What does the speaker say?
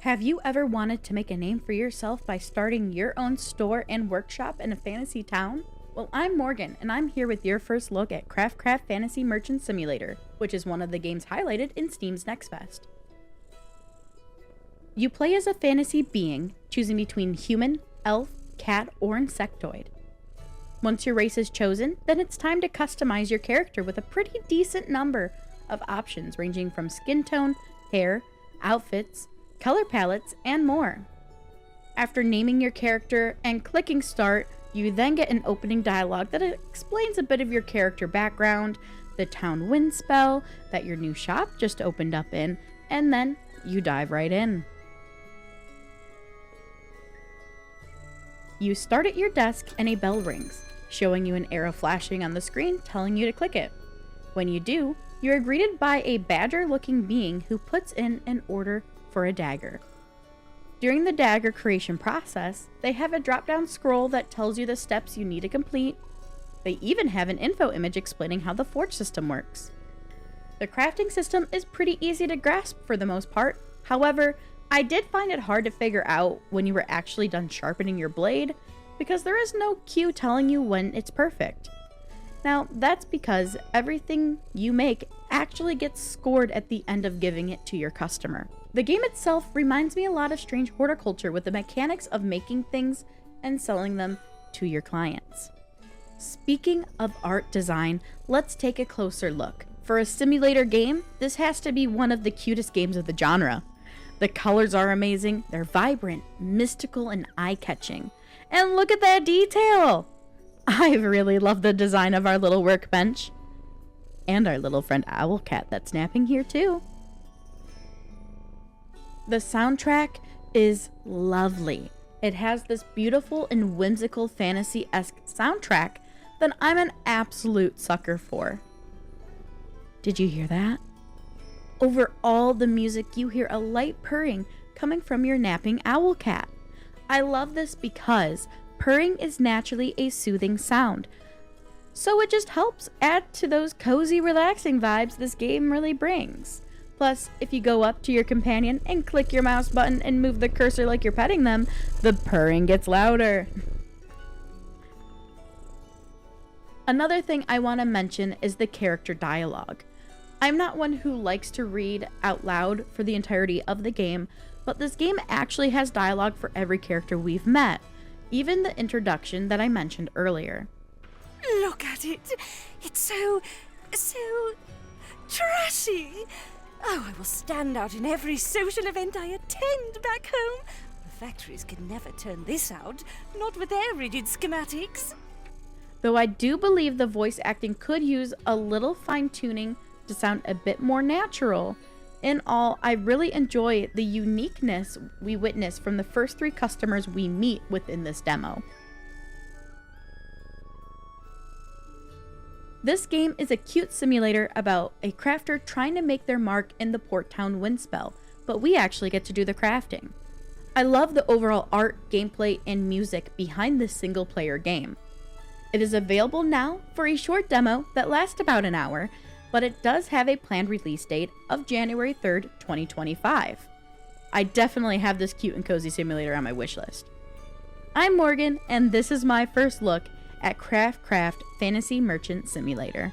Have you ever wanted to make a name for yourself by starting your own store and workshop in a fantasy town? Well, I'm Morgan, and I'm here with your first look at CraftCraft Fantasy Merchant Simulator, which is one of the games highlighted in Steam's Next Fest. You play as a fantasy being, choosing between human, elf, cat, or insectoid. Once your race is chosen, then it's time to customize your character with a pretty decent number of options ranging from skin tone, hair, outfits, color palettes, and more. After naming your character and clicking start, you then get an opening dialogue that explains a bit of your character background, the town wind spell that your new shop just opened up in, and then you dive right in. You start at your desk and a bell rings, showing you an arrow flashing on the screen telling you to click it. When you do, you are greeted by a badger-looking being who puts in an order for a dagger. During the dagger creation process, they have a drop-down scroll that tells you the steps you need to complete. They even have an info image explaining how the forge system works. The crafting system is pretty easy to grasp for the most part. However, I did find it hard to figure out when you were actually done sharpening your blade, because there is no cue telling you when it's perfect. Now, that's because everything you make actually gets scored at the end of giving it to your customer. The game itself reminds me a lot of Strange Horticulture with the mechanics of making things and selling them to your clients. Speaking of art design, let's take a closer look. For a simulator game, this has to be one of the cutest games of the genre. The colors are amazing, they're vibrant, mystical, and eye-catching. And look at that detail! I really love the design of our little workbench. And our little friend Owlcat that's napping here too. The soundtrack is lovely. It has this beautiful and whimsical fantasy-esque soundtrack that I'm an absolute sucker for. Did you hear that? Over all the music, you hear a light purring coming from your napping Owlcat. I love this because purring is naturally a soothing sound, so it just helps add to those cozy, relaxing vibes this game really brings. Plus, if you go up to your companion and click your mouse button and move the cursor like you're petting them, the purring gets louder. Another thing I want to mention is the character dialogue. I'm not one who likes to read out loud for the entirety of the game, but this game actually has dialogue for every character we've met, even the introduction that I mentioned earlier. Look at it! It's so trashy! Oh, I will stand out in every social event I attend back home. The factories can never turn this out, not with their rigid schematics. Though I do believe the voice acting could use a little fine-tuning to sound a bit more natural. In all, I really enjoy the uniqueness we witness from the first 3 customers we meet within this demo. This game is a cute simulator about a crafter trying to make their mark in the Port Town wind spell, but we actually get to do the crafting. I love the overall art, gameplay, and music behind this single-player game. It is available now for a short demo that lasts about an hour, but it does have a planned release date of January 3rd, 2025. I definitely have this cute and cozy simulator on my wishlist. I'm Morgan, and this is my first look at CraftCraft Fantasy Merchant Simulator.